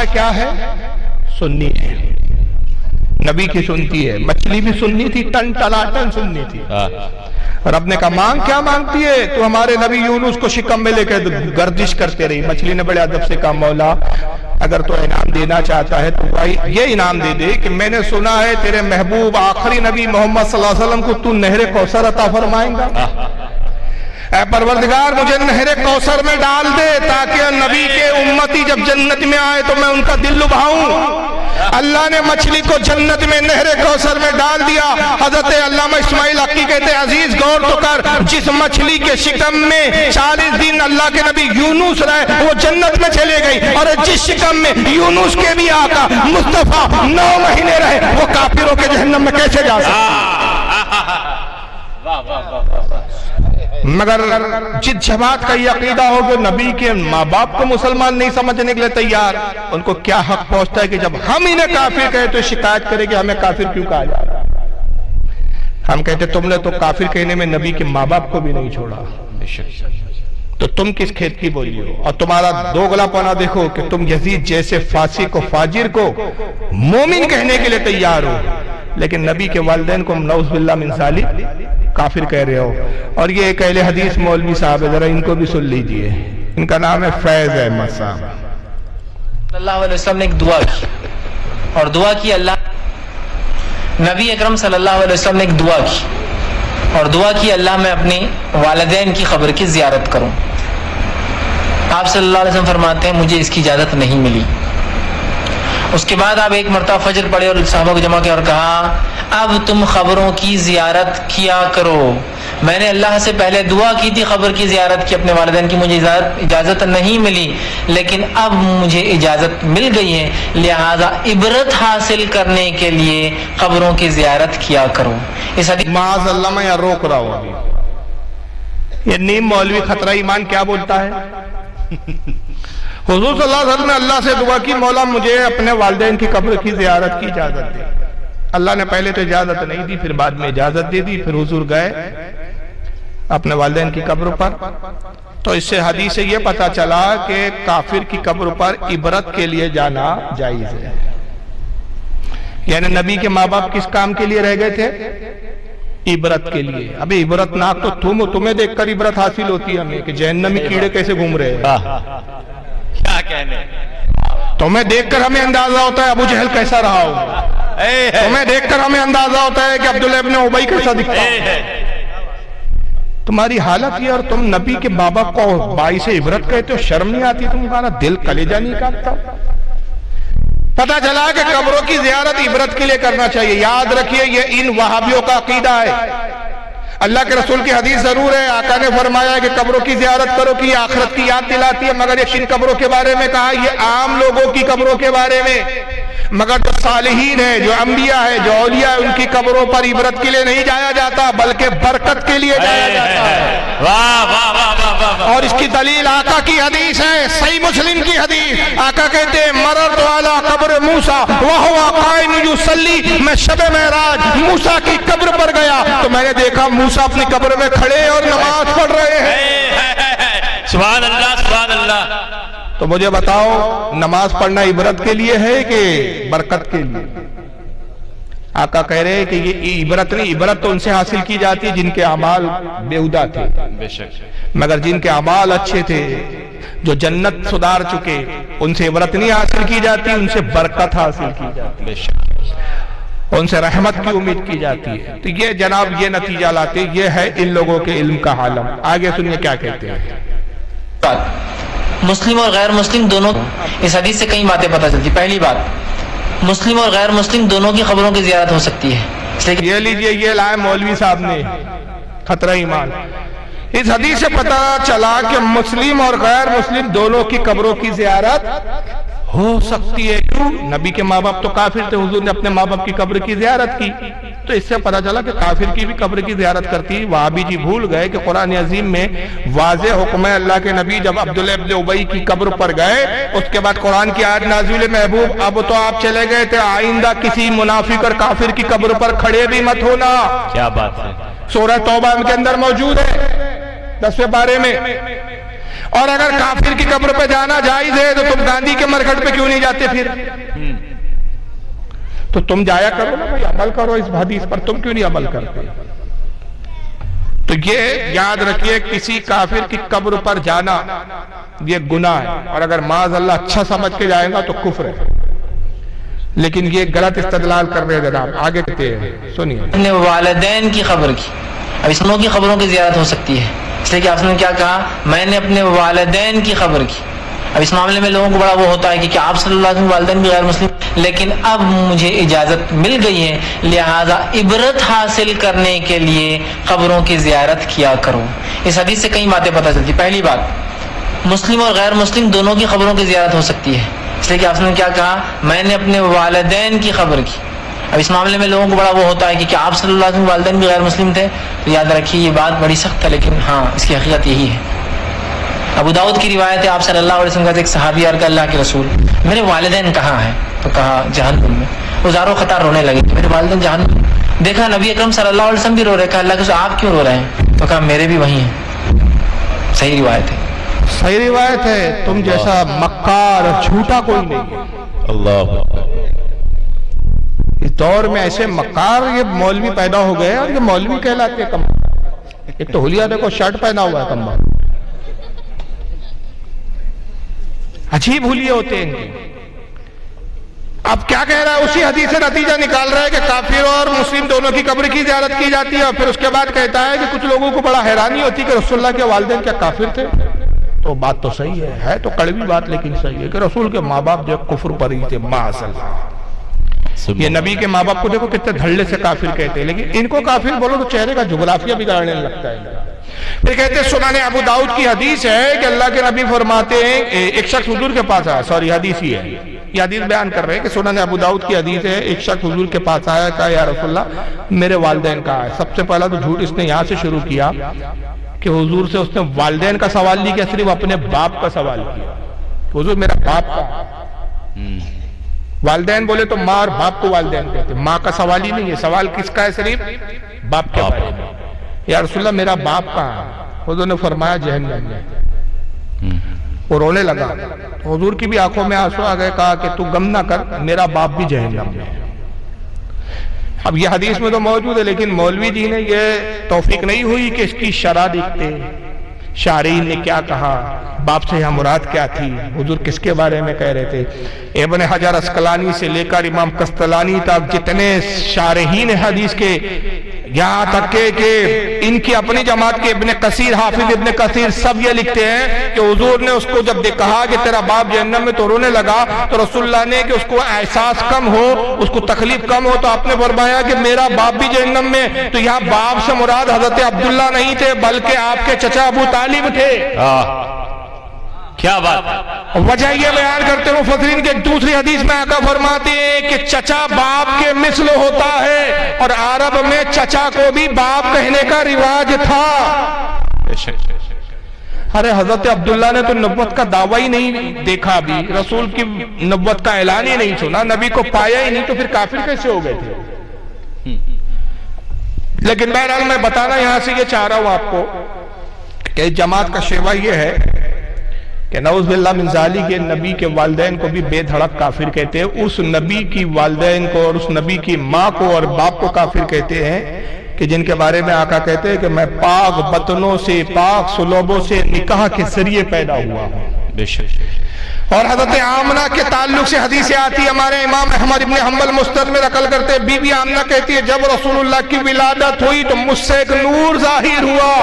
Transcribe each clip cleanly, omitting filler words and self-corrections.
عائشہ کیا ہے؟ سنی ہے، نبی کی سنتی ہے، مچھلی بھی سننی تھی، ٹن ٹناٹن سننی تھی۔ رب نے کہا مانگ، کیا مانگتی ہے؟ تو ہمارے نبی یونس کو شکم میں لے کے گردش کرتے رہی۔ مچھلی نے بڑے ادب سے کہا مولا اگر تو انعام دینا چاہتا ہے تو بھائی یہ انعام دے دے کہ میں نے سنا ہے تیرے محبوب آخری نبی محمد صلی اللہ علیہ وسلم کو تو نہر کوثر عطا فرمائیں گا، اے پروردگار مجھے نہر کوثر میں ڈال دے تاکہ نبی کے امتی جب جنت میں آئے تو میں ان کا دل لبھاؤں۔ اللہ نے مچھلی کو جنت میں نہر کوثر میں ڈال دیا۔ حضرت علامہ اسماعیل حقی کہتے ہیں عزیز غور تو کر، جس مچھلی کے شکم میں 40 دن اللہ کے نبی یونس رہے وہ جنت میں چلے گئی، اور جس شکم میں یونس کے بھی آقا مصطفیٰ 9 مہینے رہے وہ کافروں کے جہنم میں کیسے جا سکتے؟ مگر جس جماعت کا یہ عقیدہ ہو کہ نبی کے ماں باپ کو مسلمان نہیں سمجھنے کے لیے تیار، ان کو کیا حق پہنچتا ہے کہ جب ہم انہیں کافر کہے تو شکایت کرے کہ ہمیں کافر کیوں کہا جا رہا ہے؟ ہم کہتے تم نے تو کافر کہنے میں نبی کے ماں باپ کو بھی نہیں چھوڑا، تو تم کس کھیت کی بولی ہو؟ اور تمہارا دوگلا پنا دیکھو کہ تم یزید جیسے فاسق و فاجر کو مومن کہنے کے لیے تیار ہو، لیکن نبی کے والدین کو نعوذ باللہ من ذالک کافر کہہ رہے ہو۔ اور یہ ایک اہل حدیث مولوی صاحب ہے، ذرا ان کو بھی سن لیجئے، ان کا نام ہے فیض احمد صاحب۔ صلی اللہ علیہ وسلم نے ایک دعا کی، اور دعا کی اللہ نبی اکرم صلی اللہ علیہ وسلم نے ایک دعا کی، اور دعا کی اللہ میں اپنے والدین کی قبر کی زیارت کروں۔ آپ صلی اللہ علیہ وسلم فرماتے ہیں مجھے اس کی اجازت نہیں ملی۔ اس کے بعد آپ ایک مرتبہ فجر پڑھے اور صحابہ کو جمع کیا اور کہا اب تم قبروں کی زیارت کیا کرو، میں نے اللہ سے پہلے دعا کی تھی قبر کی زیارت کی اپنے والدین کی، مجھے اجازت نہیں ملی، لیکن اب مجھے اجازت مل گئی ہے، لہذا عبرت حاصل کرنے کے لیے قبروں کی زیارت کیا کرو۔ اس حدیث معاذ اللہ میں یا روک رہا ہوں ابھی، یہ نیم مولوی خطرہ ایمان کیا بولتا ہے؟ حضور صلی اللہ علیہ وسلم نے اللہ سے دعا کی مولا مجھے اپنے والدین کی قبر کی زیارت کی اجازت دے۔ اللہ نے پہلے تو اجازت نہیں دی، پھر بعد میں اجازت دے دی، پھر حضور گئے اپنے والدین کی قبر پر۔ تو اس سے حدیث سے یہ پتا چلا کہ کافر کی قبر پر عبرت کے لیے جانا جائز ہے۔ یعنی نبی کے ماں باپ کس کام کے لیے رہ گئے تھے؟ عبرت کے لیے۔ ابھی عبرت ناک تو تمہیں دیکھ کر عبرت حاصل ہوتی ہے ہمیں کہ جہنمی کیڑے کیسے گھوم رہے ہیں، کیا کہنے، تمہیں دیکھ کر ہمیں اندازہ ہوتا ہے ابو جہل کیسا رہا ہو، تمہیں دیکھ کر ہمیں اندازہ ہوتا ہے کہ عبداللہ ابن ابی کیسا دکھتا ہے۔ تمہاری حالت یہ، اور تم نبی کے بابا کو باعث عبرت کہتے ہو، شرم نہیں آتی؟ تمہارا دل کلیجہ نہیں کاٹتا؟ پتہ چلا کہ قبروں کی زیارت عبرت کے لیے کرنا چاہیے۔ یاد رکھیے یہ ان وہابیوں کا عقیدہ ہے۔ اللہ کے رسول کی حدیث ضرور ہے، آقا نے فرمایا کہ قبروں کی زیارت کرو کہ یہ آخرت کی یاد دلاتی ہے، مگر یہ کن قبروں کے بارے میں کہا؟ یہ عام لوگوں کی قبروں کے بارے میں، مگر جو صالحین ہیں، جو انبیاء ہیں، جو اولیاء ہیں، ان کی قبروں پر عبرت کے لیے نہیں جایا جاتا بلکہ برکت کے لیے جایا جاتا ہے۔ واہ واہ واہ واہ واہ۔ اور اس کی دلیل آقا کی حدیث ہے، صحیح مسلم کی حدیث۔ آقا کہتے ہیں مررت علی قبر موسیٰ وہو قائم یصلی، میں شب معراج موسیٰ کی قبر پر گیا تو میں نے دیکھا موسیٰ اپنی قبر میں کھڑے اور نماز پڑھ رہے ہیں۔ سبحان اللہ سبحان اللہ۔ تو مجھے بتاؤ نماز پڑھنا عبرت کے لیے ہے کہ برکت کے لیے؟ آقا کہہ رہے ہیں کہ یہ عبرت نہیں، عبرت تو ان سے حاصل کی جاتی ہے جن کے اعمال بیہودہ تھے، بے شک، مگر جن کے اعمال اچھے تھے، جو جنت سدار چکے، ان سے عبرت نہیں حاصل کی جاتی، ان سے برکت حاصل کی جاتی، بے شک، ان سے رحمت کی امید کی جاتی ہے۔ تو یہ جناب یہ نتیجہ لاتے، یہ ہے ان لوگوں کے علم کا عالم۔ آگے سنیے کیا کہتے ہیں۔ مسلم اور غیر مسلم دونوں، اس حدیث سے کئی باتیں پتہ چلتی۔ پہلی بات، مسلم اور غیر مسلم دونوں کی قبروں کی زیارت ہو سکتی ہے۔ یہ لیجئے، یہ لائے مولوی صاحب نے خطرہ ایمان۔ اس حدیث سے پتہ چلا کہ مسلم اور غیر مسلم دونوں کی قبروں کی زیارت ہو سکتی ہے۔ کیوں؟ نبی کے ماں باپ تو کافر تھے، حضور نے اپنے ماں باپ کی قبر کی زیارت کی، تو اس سے پتہ چلا کہ کافر کی بھی قبر کی زیارت کرتی۔ وہابی جی بھول گئے کہ قرآن عظیم میں واضح حکم ہے، اللہ کے نبی جب عبداللہ ابن ابی کی قبر پر گئے اس کے بعد قرآن کی آیت نازل، محبوب اب تو آپ چلے گئے تھے، آئندہ کسی منافق اور کافر کی قبر پر کھڑے بھی مت ہونا۔ کیا بات ہے، سورہ توبہ کے اندر موجود ہے 10ویں پارے میں۔ اور اگر کافر کی قبر پہ جانا جائز ہے تو تم گاندھی کے مرکٹ پہ کیوں نہیں جاتے پھر؟ تو تم جایا کرو نا بھائی، عمل کرو اس حدیث پر، تم کیوں نہیں عمل کرتے؟ تو یہ یاد رکھیے کسی کافر کی قبر پر جانا یہ گناہ ہے، اور اگر معاذ اللہ اچھا سمجھ کے جائے گا تو کفر ہے، لیکن یہ غلط استدلال کر رہے ہیں جناب۔ آگے کہتے ہیں سنیے، اپنے والدین کی قبر کی، اب اس کی قبروں کی زیارت ہو سکتی ہے، اس لیے کہ آپ نے کیا کہا، میں نے اپنے والدین کی قبر کی۔ اب اس معاملے میں لوگوں کو بڑا وہ ہوتا ہے کہ آپ صلی اللہ علیہ وسلم والدین بھی غیر مسلم، لیکن اب مجھے اجازت مل گئی ہے، لہذا عبرت حاصل کرنے کے لیے قبروں کی زیارت کیا کرو۔ اس حدیث سے کئی باتیں پتہ چلتی۔ پہلی بات، مسلم اور غیر مسلم دونوں کی قبروں کی زیارت ہو سکتی ہے، اس لیے کہ آپ نے کیا کہا، میں نے اپنے والدین کی قبر کی۔ اب اس معاملے میں لوگوں کو بڑا وہ ہوتا ہے کہ آپ صلی اللہ علیہ وسلم والدین بھی غیر مسلم تھے، تو یاد رکھیے یہ بات بڑی سخت ہے، لیکن ہاں اس کی حقیقت یہی ہے۔ ابو داؤد کی روایت ہے، آپ صلی اللہ علیہ وسلم کا ایک صحابی عرض اللہ کے رسول، میرے والدین کہاں ہیں؟ تو کہا جہنم میں۔ وہ زاروں خطار رونے لگے کہ میرے والدین جہنم میں۔ دیکھا نبی اکرم صلی اللہ علیہ وسلم بھی رو رہے، کہا اللہ کے رسول آپ کیوں رو رہے ہیں؟ تو کہا میرے بھی وہی ہیں۔ صحیح روایت ہے، صحیح روایت ہے، تم جیسا مکار اور جھوٹا کوئی نہیں ہے۔ اللہ اس دور میں ایسے مکار یہ مولوی پیدا ہو گئے، اور یہ مولوی کہلاتے ہیں کم۔ ایک تو حلیہ دیکھو شرٹ پہنا ہوا ہے کم، عجیب حلیے ہوتے ہیں ان کے۔ اب کیا کہہ رہا ہے؟ اسی حدیث سے نتیجہ نکال رہا ہے کہ کافر اور مسلم دونوں کی قبر کی زیارت کی جاتی ہے، اور پھر اس کے بعد کہتا ہے کہ کچھ لوگوں کو بڑا حیرانی ہوتی کہ رسول اللہ کے والدین کیا کافر تھے؟ تو بات تو صحیح ہے تو کڑوی بات، لیکن صحیح ہے کہ رسول کے ماں باپ جو کفر پر ہی تھے معاذ اللہ۔ یہ نبی کے ماں باپ کو دیکھو کتنے دھڑلے سے کافر کہتے ہیں، لیکن ان کو کافر بولو تو چہرے کا جغرافیہ بگاڑنے لگتا ہے۔ پھر کہتے ہیں سنن ابو داؤد کی حدیث ہے کہ اللہ کے نبی فرماتے ہیں، ایک شخص حضور کے پاس آیا، سوری حدیث ہی ہے، یہ حدیث بیان کر رہے ہیں کہ سنن ابو داؤد کی حدیث ہے، ایک شخص حضور کے پاس آیا، کہا یا رسول اللہ میرے والدین کہاں ہے؟ سب سے پہلا تو جھوٹ اس نے یہاں سے شروع کیا کہ حضور سے اس نے والدین کا سوال نہیں کیا، صرف اپنے باپ کا سوال کیا، حضور میرا باپ کہاں ہے؟ والدین بولے تو ماں اور باپ کو والدین کہتے ہیں، ماں کا سوال ہی نہیں ہے، سوال کس کا ہے؟ صرف باپ کے بارے میں۔ یا رسول اللہ میرا باپ کہاں ہے؟ حضور نے فرمایا جہنم میں۔ وہ رونے لگا، حضور کی بھی آنکھوں میں آنسو آ گئے، کہا کہ تو غم نہ کر، میرا باپ بھی جہنم میں۔ اب یہ حدیث میں تو موجود ہے، لیکن مولوی جی نے یہ توفیق نہیں ہوئی کہ اس کی شرح دیکھتے شارعین نے کیا کہا، باپ سے یہاں مراد کیا تھی، حضور کس کے بارے میں کہہ رہے تھے۔ ابن حجر اسقلانی سے لے کر امام قسطلانی تک جتنے شارحین حدیث کے، یہاں تک کہ ان کی اپنی جماعت کے ابن کثیر، حافظ ابن کثیر سب یہ لکھتے ہیں کہ حضور نے اس کو جب کہا کہ تیرا باپ جہنم میں تو رونے لگا، تو رسول اللہ نے کہ اس کو احساس کم ہو، اس کو تکلیف کم ہو، تو آپ نے فرمایا کہ میرا باپ بھی جہنم میں۔ تو یہاں باپ سے مراد حضرت عبداللہ نہیں تھے، بلکہ آپ کے چچا ابو طالب تھے۔ کیا بات! وجہ یہ بیان کرتے ہیں مفسرین کے، دوسری حدیث میں آقا فرماتے ہیں کہ چچا باپ کے مثل ہوتا ہے، اور عرب میں چچا کو بھی باپ کہنے کا رواج تھا۔ ارے حضرت عبداللہ نے تو نبوت کا دعویٰ ہی نہیں دیکھا، بھی رسول کی نبوت کا اعلان ہی نہیں سنا، نبی کو پایا ہی نہیں، تو پھر کافر کیسے ہو گئے تھے؟ لیکن بہرحال میں بتانا یہاں سے یہ چاہ رہا ہوں آپ کو کہ جماعت کا شیوا یہ ہے کہ نعوذ باللہ من ذالک کے نبی کے والدین کو بھی بے دھڑک کافر کہتے ہیں، اس نبی کی والدین کو اور اس نبی کی ماں کو اور باپ کو کافر کہتے ہیں کہ جن کے بارے میں آقا کہتے ہیں کہ میں پاک بطنوں سے، پاک سلوبوں سے نکاح کے ذریعے پیدا ہوا ہوں۔ بے شک۔ اور حضرت آمنہ کے تعلق سے حدیثیں آتی ہے، ہمارے امام احمد ابن حنبل مسند میں نقل کرتے ہیں، بی بی آمنہ کہتی ہے جب رسول اللہ کی ولادت ہوئی تو مجھ سے ایک نور ظاہر ہوا،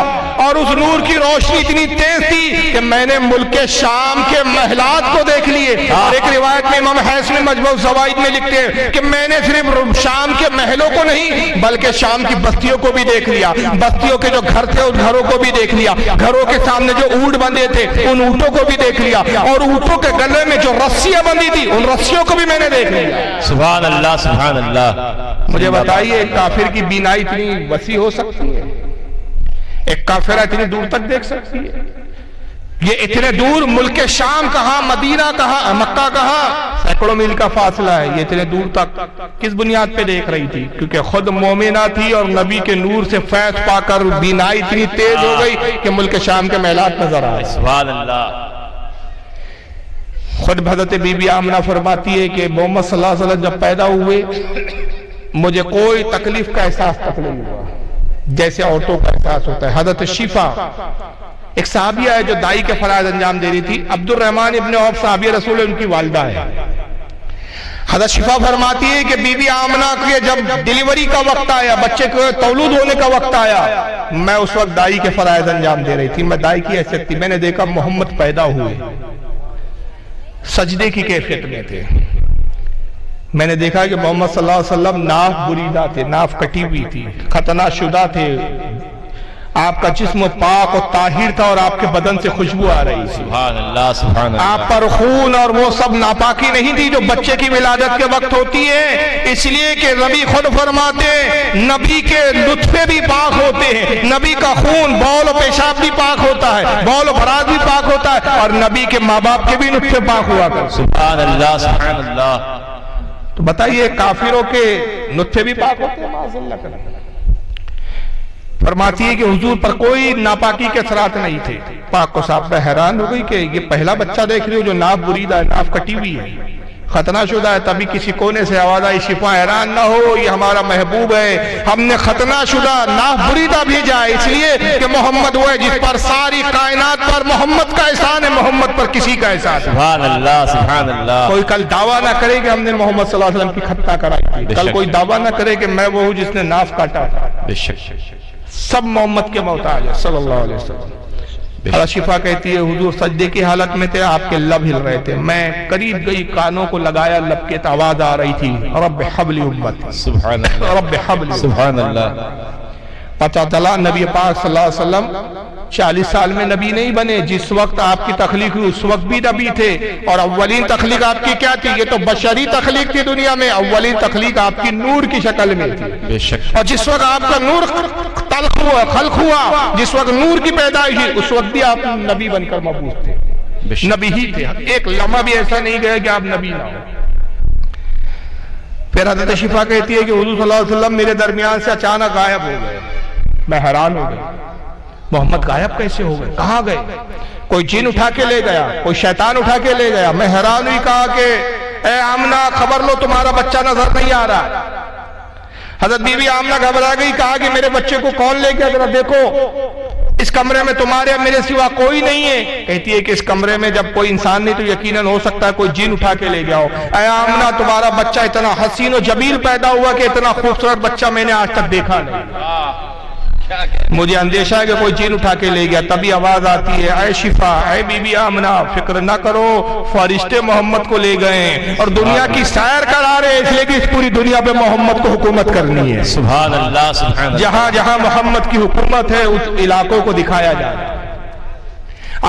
اور اس نور کی روشنی اتنی تیز تھی کہ میں نے ملک شام کے محلات کو دیکھ لیے۔ اور ایک روایت میں امام حیثمی مجموع الزوائد میں لکھتے ہیں کہ میں نے صرف شام کے محلوں کو نہیں بلکہ شام کی بستیوں کو بھی دیکھ لیا، بستیوں کے جو گھر تھے اس گھروں کو بھی دیکھ لیا، گھروں کے سامنے جو اونٹ بندھے تھے ان اونٹوں کو بھی دیکھ لیا، اور اونٹوں کے گلے میں جو رسیاں بندھی تھی ان رسیوں کو بھی میں نے دیکھ لیا۔ سبحان اللہ سبحان اللہ۔ مجھے بتائیے ایک کافر کی بینائی اتنی وسیع ہو سکتی ہے؟ ایک کافرہ اتنی دور تک دیکھ سکتی ہے؟ یہ اتنے دور ملک شام کہاں، مدینہ کہاں، مکہ کہاں، سینکڑوں میل کا فاصلہ ہے، یہ اتنے دور تک کس بنیاد پہ دیکھ رہی تھی؟ کیونکہ خود مومنہ تھی اور نبی کے نور سے فیض پا کر بینائی اتنی تیز ہو گئی کہ ملک شام کے محلات نظر آئے۔ سبحان اللہ۔ خود حضرت بی بی آمنہ فرماتی ہے کہ محمد صلی اللہ علیہ وسلم جب پیدا ہوئے مجھے کوئی تکلیف کا احساس تک نہیں ہوا جیسے عورتوں کا احساس ہوتا ہے۔ حضرت شفا ایک صحابیہ ہے جو دائی کے فرائض انجام دے رہی تھی، عبد الرحمن ابن عوف صحابی رسول ان کی والدہ ہے۔ حضرت شفا فرماتی ہے کہ بی بی آمنہ کے جب ڈیلیوری کا وقت آیا، بچے کو تولد ہونے کا وقت آیا، میں اس وقت دائی کے فرائض انجام دے رہی تھی، میں دائی کی حیثیت تھی، میں نے دیکھا محمد پیدا ہوئے سجدے کی کیفیت میں تھے، میں نے دیکھا کہ محمد صلی اللہ علیہ وسلم ناف بریدہ تھے، ناف کٹی ہوئی تھی، ختنہ شدہ تھے، آپ کا جسم پاک اور طاہر تھا اور آپ کے بدن سے خوشبو آ رہی تھی، سبحان اللہ سبحان اللہ، آپ پر خون اور وہ سب ناپاکی نہیں تھی جو بچے کی ولادت کے وقت ہوتی ہے، اس لیے کہ نبی خود فرماتے ہیں نبی کے نطفے بھی پاک ہوتے ہیں، نبی کا خون بول و پیشاب بھی پاک ہوتا ہے، بول و براز بھی پاک ہوتا ہے، اور نبی کے ماں باپ کے بھی نطفے پاک ہوا کرتے۔ سبحان اللہ سبحان اللہ۔ تو بتائیے کافروں کے نطفے بھی پاک ہوتے ہیں؟ معاذ اللہ کریں۔ فرماتی ہے کہ حضور پر کوئی ناپاکی کے اثرات نہیں تھے، پاک کو صاحب حیران ہو گئی کہ یہ پہلا بچہ دیکھ رہی ہو جو ناف بریدہ ہے، ناف کٹی ہوئی ہے، ختنہ شدہ ہے۔ تبھی کسی کونے سے آواز آئی شفا حیران نہ ہو، یہ ہمارا محبوب ہے، ہم نے ختنہ شدہ ناف بریدہ بھیجا ہے اس لیے کہ محمد وہ ہے جس پر ساری کائنات پر محمد کا احسان ہے، محمد پر کسی کا احسان ہے۔ سبحان اللہ سبحان اللہ۔ کوئی کل دعویٰ نہ کرے کہ ہم نے محمد صلی اللہ علیہ وسلم کی ختنہ کرائی تھی، کل کوئی دعویٰ نہ کرے کہ میں وہ ہوں جس نے ناف کاٹا تھا، بے شک سب محمد کے محتاج ہے صلی اللہ علیہ وسلم۔ حضرت شفا کہتی ہے حضور سجدے کی حالت میں تھے، آپ کے لب ہل رہے تھے، میں قریب گئی، کانوں کو لگایا، لب کے آواز آ رہی تھی رب حبلی امتی، سبحان اللہ رب حبلی، سبحان اللہ۔ پتہ چلا نبی پاک صلی اللہ علیہ وسلم 40 سال میں نبی نہیں بنے، جس وقت آپ کی تخلیق ہوئی اس وقت بھی نبی تھے، اور اولین تخلیق آپ کی کیا تھی؟ یہ تو بشری تخلیق تھی دنیا میں، اولین تخلیق آپ کی نور کی شکل میں تھی، بے شک۔ اور جس وقت آپ کا نور خلق ہوا، جس وقت نور کی پیدائش ہوئی اس وقت بھی آپ نبی بن کر مبعوث تھے، نبی ہی تھے، ایک لمحہ بھی ایسا نہیں گیا کہ آپ نبی نہ ہو۔ پھر حضرت شفا کہتی ہے کہ حضور صلی اللہ علیہ وسلم میرے درمیان سے اچانک غائب ہو گئے، میں حیران ہو گیا، محمد غائب کیسے ہو گئے، کہاں گئے؟ کوئی جن اٹھا کے لے گیا، کوئی شیطان اٹھا کے لے گیا؟ میں حیران ہوئی، کہا کہ اے آمنہ خبر لو تمہارا بچہ نظر نہیں آ رہا۔ حضرت بی بی آمنہ گھبرا گئی، کہا کہ میرے بچے کو کون لے گیا، ذرا دیکھو، اس کمرے میں تمہارے میرے سوا کوئی نہیں ہے۔ کہتی ہے کہ اس کمرے میں جب کوئی انسان نہیں تو یقیناً ہو سکتا ہے کوئی جن اٹھا کے لے گیا ہو۔ اے آمنہ تمہارا بچہ اتنا حسین و جمیل پیدا ہوا کہ اتنا خوبصورت بچہ میں نے آج تک دیکھا نہیں، مجھے اندیشہ ہے کہ کوئی جن اٹھا کے لے گیا۔ تبھی آواز آتی ہے اے شفا، اے بی بی آمنہ فکر نہ کرو، فرشتے محمد کو لے گئے ہیں اور دنیا کی سیر کرا رہے ہیں، اس لیے کہ اس پوری دنیا پہ محمد کو حکومت کرنی ہے۔ سبحان اللہ سبحان اللہ۔ جہاں جہاں محمد کی حکومت ہے اس علاقوں کو دکھایا جائے۔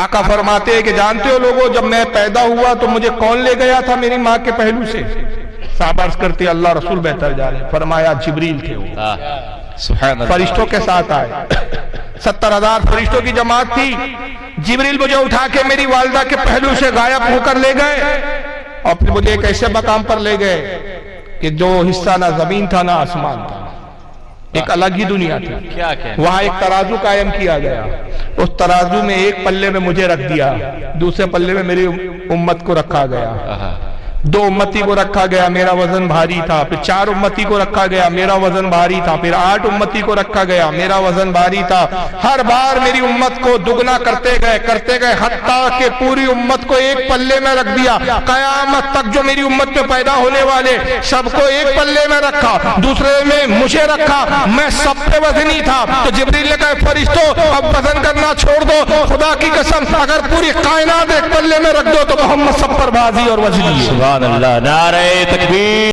آقا فرماتے ہیں کہ جانتے ہو لوگوں، جب میں پیدا ہوا تو مجھے کون لے گیا تھا میری ماں کے پہلو سے؟ صحابہ عرض کرتے اللہ رسول بہتر جانے، فرمایا جبریل تھے وہ، سبحان اللہ۔ فرشتوں کے ساتھ آئے، 70,000 فرشتوں کی جماعت تھی، جبریل مجھے اٹھا کے میری والدہ کے پہلو سے غائب ہو کر لے گئے، اور پھر مجھے ایک ایسے مقام پر لے گئے کہ جو حصہ نہ زمین تھا نہ آسمان تھا، ایک الگ ہی دنیا تھی۔ وہاں ایک ترازو قائم کیا گیا، اس ترازو میں ایک پلے میں مجھے رکھ دیا، دوسرے پلے میں میری امت کو رکھا گیا، 2 امتی کو رکھا گیا، میرا وزن بھاری تھا، پھر 4 امتی کو رکھا گیا، میرا وزن بھاری تھا، پھر 8 امتی کو رکھا گیا، میرا وزن بھاری تھا۔ ہر بار میری امت کو دگنا کرتے گئے حتیٰ کہ پوری امت کو ایک پلے میں رکھ دیا۔ قیامت تک جو میری امت میں پیدا ہونے والے سب کو ایک پلے میں رکھا، دوسرے میں مجھے رکھا، میں سب پہ وزنی تھا۔ تو جبریل نے کہا فرشتوں اب وزن کرنا چھوڑ دو، خدا کی قسم اگر پوری کائنات ایک پلے میں رکھ دو تو محمد سب پر بازی اور وزنی ہے۔ سبحان اللہ، نعرہ تکبیر۔